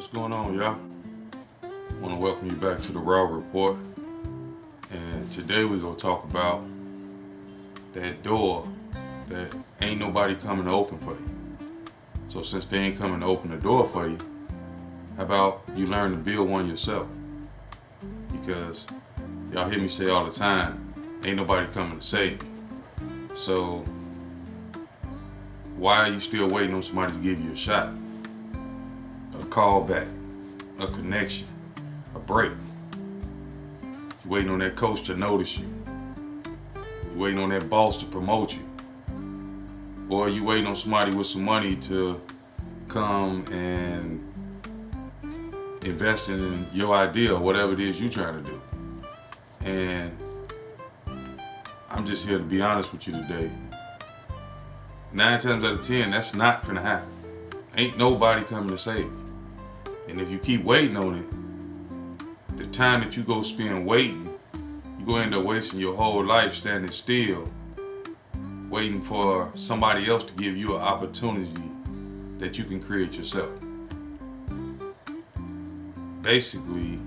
What's going on, y'all? I want to welcome you back to the Raw Report. And today we're going to talk about that door that ain't nobody coming to open for you. So since they ain't coming to open the door for you, how about you learn to build one yourself? Because y'all hear me say all the time, ain't nobody coming to save you. So why are you still waiting on somebody to give you a shot? A call back, a connection, a break. You waiting on that coach to notice you. You waiting on that boss to promote you. Or you waiting on somebody with some money to come and invest in your idea or whatever it is you're trying to do. And I'm just here to be honest with you today. 9 times out of 10, that's not finna happen. Ain't nobody coming to save you. And if you keep waiting on it, the time that you go spend waiting, you go end up wasting your whole life standing still, waiting for somebody else to give you an opportunity that you can create yourself. Basically,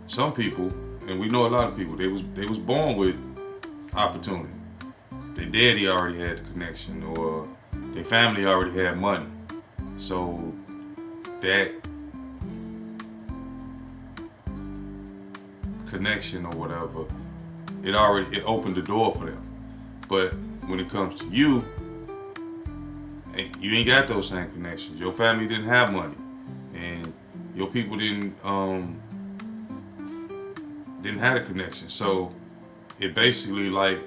some people, and we know a lot of people, they was born with opportunity. Their daddy already had the connection, or their family already had money. So that connection or whatever, it opened the door for them. But when it comes to you, you ain't got those same connections. Your family didn't have money, and your people didn't have a connection. So it basically like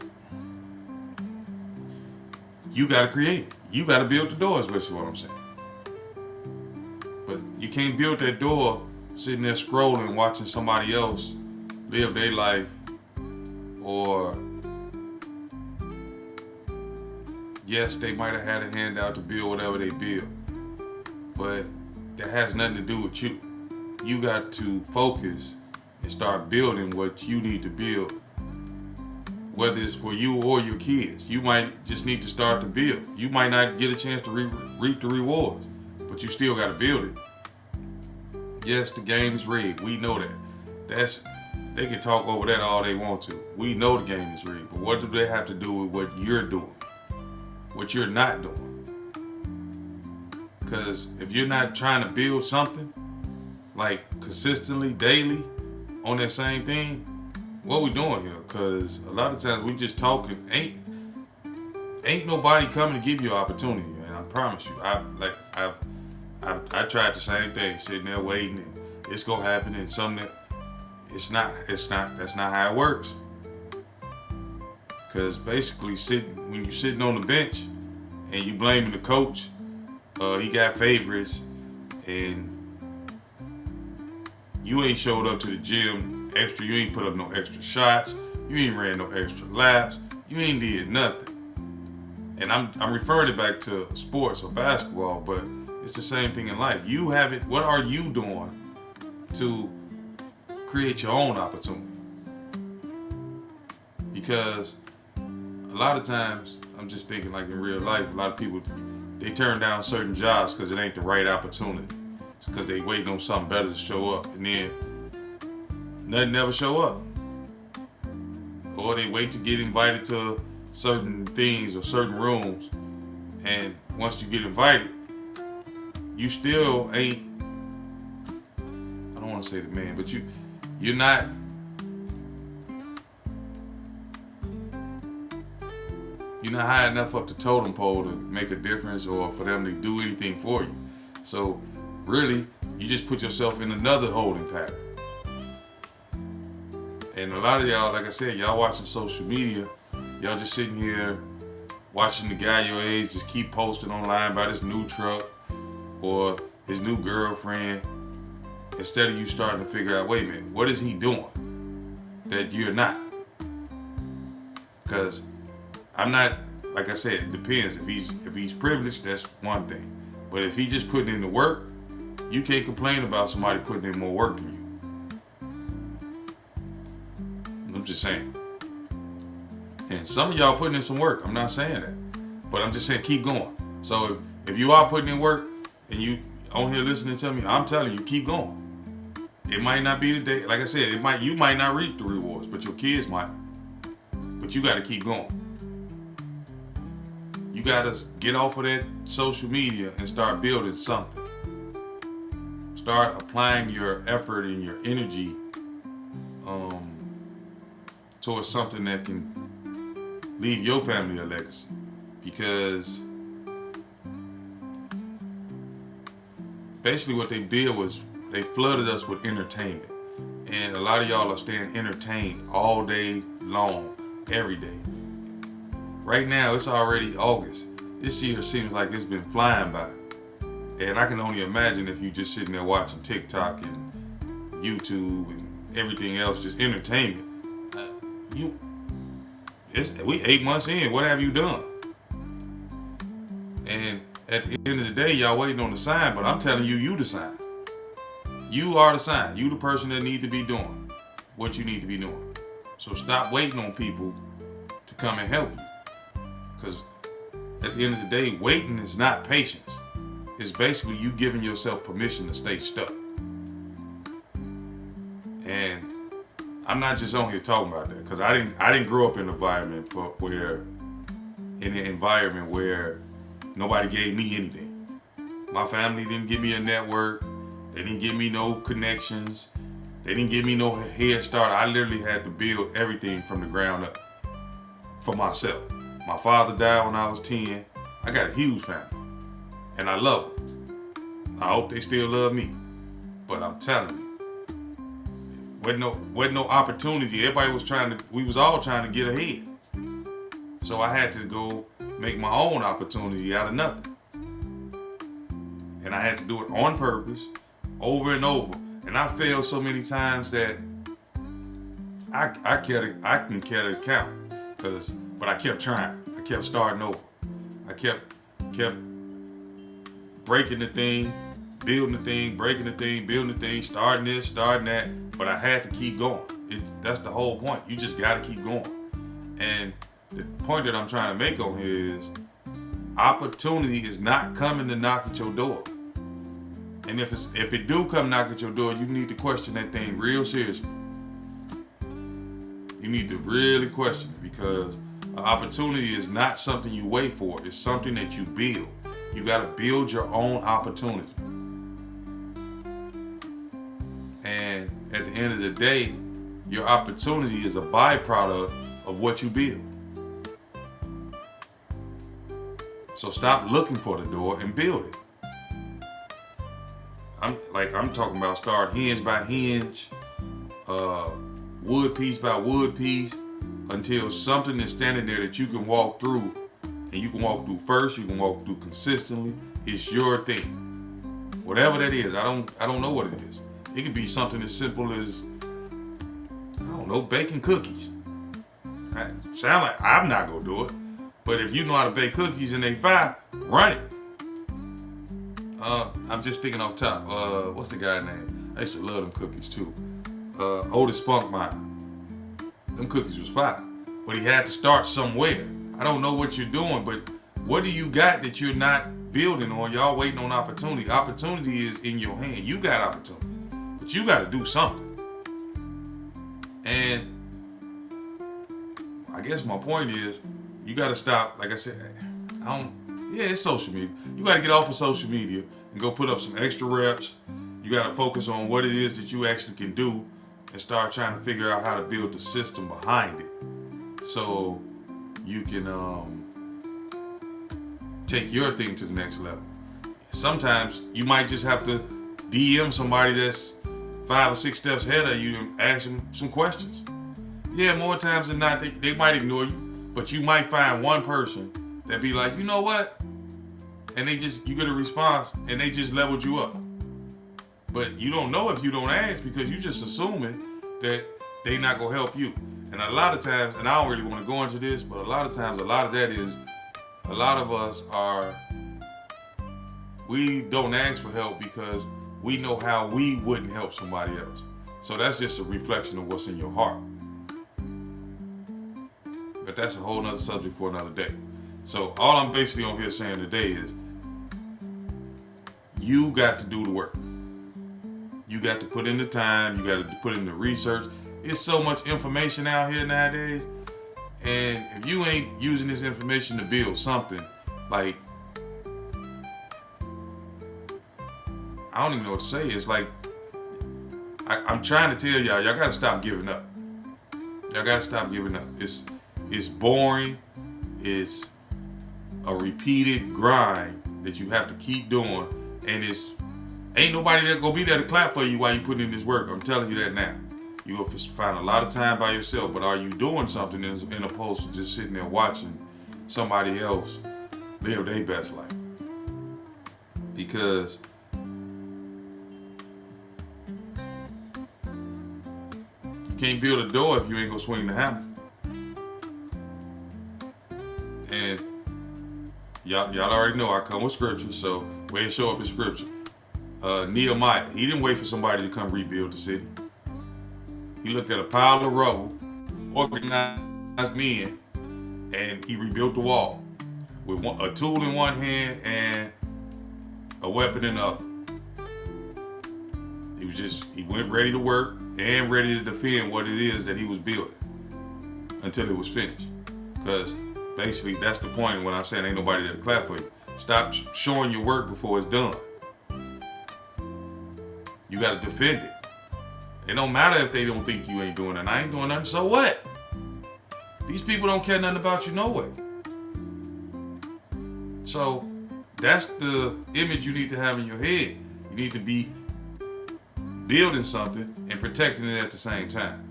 you gotta create it. You gotta build the door, is basically what I'm saying. But you can't build that door sitting there scrolling, watching somebody else live their life, or yes, they might have had a handout to build whatever they build, but that has nothing to do with you. You got to focus and start building what you need to build, whether it's for you or your kids. You might just need to start to build. You might not get a chance to reap the rewards, but you still got to build it. Yes, the game is rigged. We know that. They can talk over that all they want to. We know the game is rigged, but what do they have to do with what you're doing? What you're not doing? Because if you're not trying to build something, like consistently, daily, on that same thing, what we doing here? Because a lot of times we just talking. Ain't nobody coming to give you an opportunity, man. I promise you. I tried the same thing, sitting there waiting, and it's gonna happen, and something that that's not how it works. Because basically, when you're sitting on the bench and you blaming the coach, he got favorites, and you ain't showed up to the gym extra. You ain't put up no extra shots. You ain't ran no extra laps. You ain't did nothing. And I'm referring it back to sports or basketball, but it's the same thing in life. You haven't. What are you doing to create your own opportunity? Because a lot of times, I'm just thinking like in real life, a lot of people, they turn down certain jobs because it ain't the right opportunity. It's because they waiting on something better to show up, and then nothing never show up. Or they wait to get invited to certain things or certain rooms, and once you get invited, you still ain't, I don't want to say the man, but you're not, high enough up the totem pole to make a difference or for them to do anything for you. So really, you just put yourself in another holding pattern. And a lot of y'all, like I said, y'all watching social media, y'all just sitting here watching the guy your age just keep posting online about his new truck or his new girlfriend, instead of you starting to figure out, wait a minute, what is he doing that you're not? Because I'm not, like I said, it depends. If he's privileged, that's one thing. But if he just putting in the work, you can't complain about somebody putting in more work than you. I'm just saying. And some of y'all putting in some work. I'm not saying that. But I'm just saying keep going. So if you are putting in work and you on here listening to me, I'm telling you, keep going. It might not be the day. Like I said, you might not reap the rewards, but your kids might. But you got to keep going. You got to get off of that social media and start building something. Start applying your effort and your energy towards something that can leave your family a legacy. Because basically what they did was they flooded us with entertainment. And a lot of y'all are staying entertained all day long, every day. Right now, it's already August. This year seems like it's been flying by. And I can only imagine if you just sitting there watching TikTok and YouTube and everything else, just entertainment. We 8 months in. What have you done? And at the end of the day, y'all waiting on the sign, but I'm telling you, you the sign. You are the sign. You the person that need to be doing what you need to be doing. So stop waiting on people to come and help you. Because at the end of the day, waiting is not patience. It's basically you giving yourself permission to stay stuck. And I'm not just on here talking about that, because I didn't grow up in an environment where nobody gave me anything. My family didn't give me a network. They didn't give me no connections. They didn't give me no head start. I literally had to build everything from the ground up for myself. My father died when I was 10. I got a huge family. And I love them. I hope they still love me. But I'm telling you, wasn't no opportunity. We was all trying to get ahead. So I had to go make my own opportunity out of nothing. And I had to do it on purpose, over and over. And I failed so many times that I can carry the count. But I kept trying. I kept starting over. I kept breaking the thing, building the thing, breaking the thing, building the thing, starting this, starting that. But I had to keep going. That's the whole point. You just got to keep going. And the point that I'm trying to make on here is opportunity is not coming to knock at your door. And if it do come knock at your door, you need to question that thing real seriously. You need to really question it, because an opportunity is not something you wait for. It's something that you build. You got to build your own opportunity. And at the end of the day, your opportunity is a byproduct of what you build. So stop looking for the door and build it. I'm talking about start hinge by hinge, wood piece by wood piece, until something is standing there that you can walk through. And you can walk through first, you can walk through consistently. It's your thing. Whatever that is, I don't know what it is. It could be something as simple as, baking cookies. Sound like I'm not gonna do it. But if you know how to bake cookies and they fire, run it. I'm just thinking off top. What's the guy's name? I used to love them cookies too. Otis Spunk Mine. Them cookies was fire. But he had to start somewhere. I don't know what you're doing, but what do you got that you're not building on? Y'all waiting on opportunity. Opportunity is in your hand. You got opportunity. But you got to do something. And I guess my point is, you got to stop, like I said, it's social media. You got to get off of social media and go put up some extra reps. You got to focus on what it is that you actually can do and start trying to figure out how to build the system behind it. So you can take your thing to the next level. Sometimes you might just have to DM somebody that's 5 or 6 steps ahead of you and ask them some questions. Yeah, more times than not, they might ignore you, but you might find one person that be like, you know what? And you get a response and they just leveled you up. But you don't know if you don't ask, because you just assuming that they not gonna help you. And a lot of times, and I don't really want to go into this, but a lot of times, a lot of that is, a lot of us we don't ask for help because we know how we wouldn't help somebody else. So that's just a reflection of what's in your heart. But that's a whole nother subject for another day. So all I'm basically on here saying today is, You got to do the work. You got to put in the time. You got to put in the research. It's so much information out here nowadays. And if you ain't using this information to build something, like, I don't even know what to say. It's like, I'm trying to tell y'all got to stop giving up. Y'all got to stop giving up. It's boring. It's a repeated grind that you have to keep doing. And ain't nobody that gonna be there to clap for you while you putting in this work. I'm telling you that now. You will find a lot of time by yourself, but are you doing something in opposed to just sitting there watching somebody else live their best life? Because you can't build a door if you ain't gonna swing the hammer. And y'all already know I come with scripture, so where it show up in scripture. Nehemiah, he didn't wait for somebody to come rebuild the city. He looked at a pile of rubble, organized men, and he rebuilt the wall with a tool in one hand and a weapon in the other. He went ready to work and ready to defend what it is that he was building until it was finished. Because basically that's the point when I'm saying ain't nobody there to clap for you. Stop showing your work before it's done. You got to defend it. It don't matter if they don't think you ain't doing it. I ain't doing nothing, so what? These people don't care nothing about you no way. So that's the image you need to have in your head. You need to be building something and protecting it at the same time.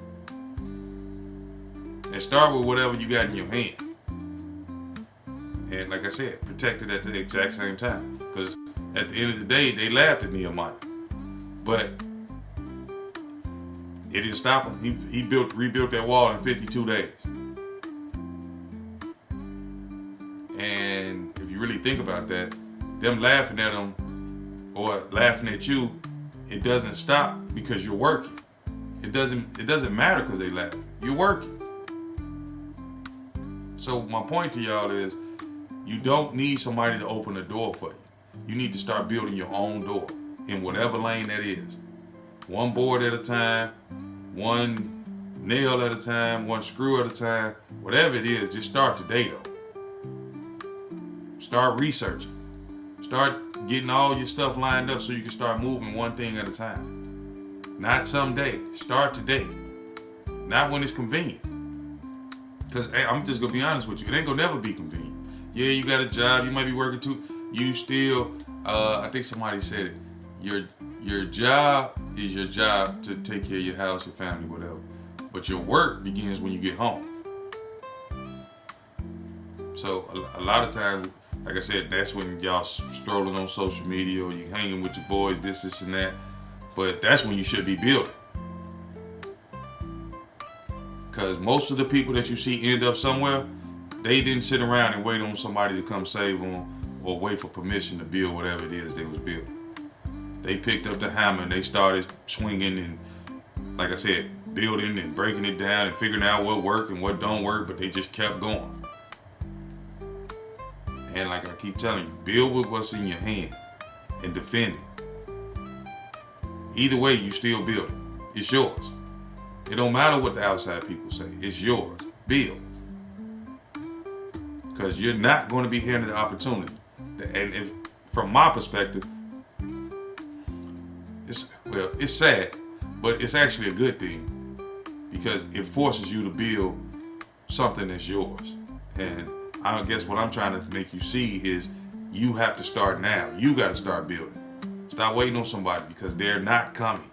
And start with whatever you got in your hand. And like I said, protect it at the exact same time. Because at the end of the day, they laughed at Nehemiah. But it didn't stop him. He rebuilt that wall in 52 days. And if you really think about that, them laughing at him or laughing at you, it doesn't stop because you're working. It doesn't matter because they laugh. You're working. So my point to y'all is, you don't need somebody to open a door for you. You need to start building your own door in whatever lane that is. One board at a time, one nail at a time, one screw at a time, whatever it is, just start today though. Start researching. Start getting all your stuff lined up so you can start moving one thing at a time. Not someday. Start today. Not when it's convenient. Because I'm just going to be honest with you. It ain't going to never be convenient. Yeah, you got a job. You might be working too. You still, I think somebody said it. Your job is your job to take care of your house, your family, whatever. But your work begins when you get home. So a lot of times, like I said, that's when y'all strolling on social media or you hanging with your boys, this and that. But that's when you should be building. Because most of the people that you see end up somewhere, they didn't sit around and wait on somebody to come save them or wait for permission to build whatever it is they was building. They picked up the hammer and they started swinging and, like I said, building and breaking it down and figuring out what worked and what don't work, but they just kept going. And like I keep telling you, build with what's in your hand and defend it. Either way, you still build it. It's yours. It don't matter what the outside people say. It's yours. Build. Because you're not going to be handed the opportunity. And if, from my perspective, it's sad, but it's actually a good thing because it forces you to build something that's yours. And I guess what I'm trying to make you see is you have to start now. You got to start building. Stop waiting on somebody because they're not coming.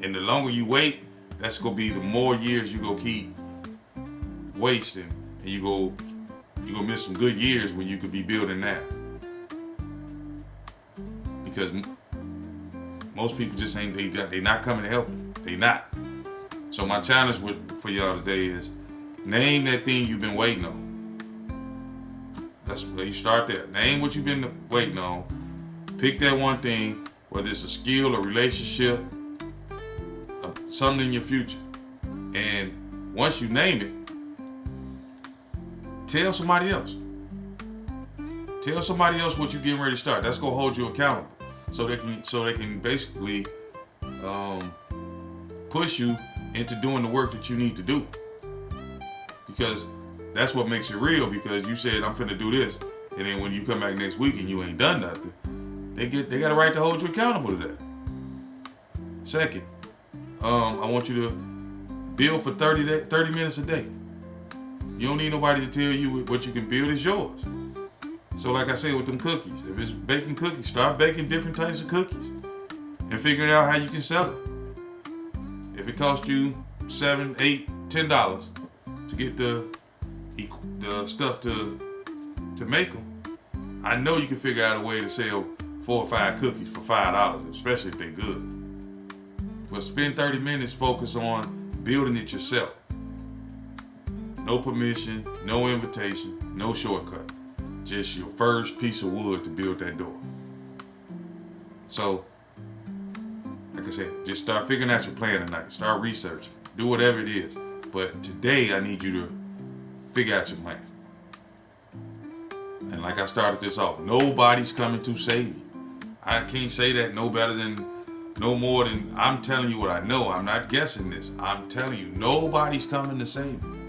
And the longer you wait, that's going to be the more years you go keep wasting, and you go miss some good years when you could be building now. Because most people just ain't, they not coming to help you. They not. So my challenge for y'all today is name that thing you've been waiting on. That's where you start there. Name what you've been waiting on. Pick that one thing, whether it's a skill, a relationship, something in your future. And once you name it, tell somebody else. Tell somebody else what you're getting ready to start. That's going to hold you accountable. so they can basically push you into doing the work that you need to do. Because that's what makes it real. Because you said I'm finna do this, and then when you come back next week and you ain't done nothing, they got a right to hold you accountable to that. Second, I want you to build for 30 minutes a day. You don't need nobody to tell you what you can build. Is yours. So like I said with them cookies, if it's baking cookies, start baking different types of cookies and figuring out how you can sell it. If it costs you $7, $8, $10 to get the stuff to make them, I know you can figure out a way to sell 4 or 5 cookies for $5, especially if they're good. But spend 30 minutes focused on building it yourself. No permission, no invitation, no shortcut. Just your first piece of wood to build that door. So, like I said, just start figuring out your plan tonight. Start researching. Do whatever it is. But today, I need you to figure out your plan. And like I started this off, nobody's coming to save you. I can't say that no more than I'm telling you what I know. I'm not guessing this. I'm telling you, nobody's coming to save you.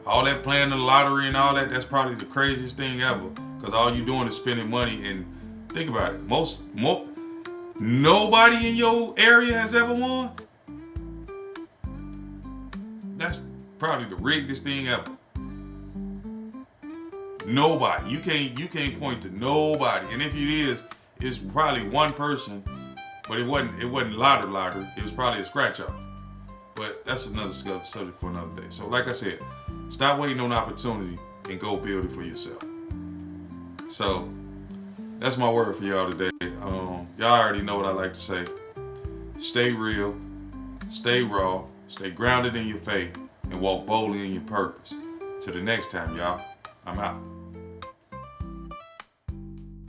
All that playing the lottery and all that, that's probably the craziest thing ever. Because all you're doing is spending money. And think about it. Nobody in your area has ever won. That's probably the riggedest thing ever. Nobody. You can't point to nobody. And if it is, it's probably one person. But it wasn't lottery. It was probably a scratch off. But that's another subject for another day. So like I said, stop waiting on opportunity and go build it for yourself. So that's my word for y'all today. Y'all already know what I like to say. Stay real, stay raw, stay grounded in your faith, and walk boldly in your purpose. Till the next time, y'all, I'm out.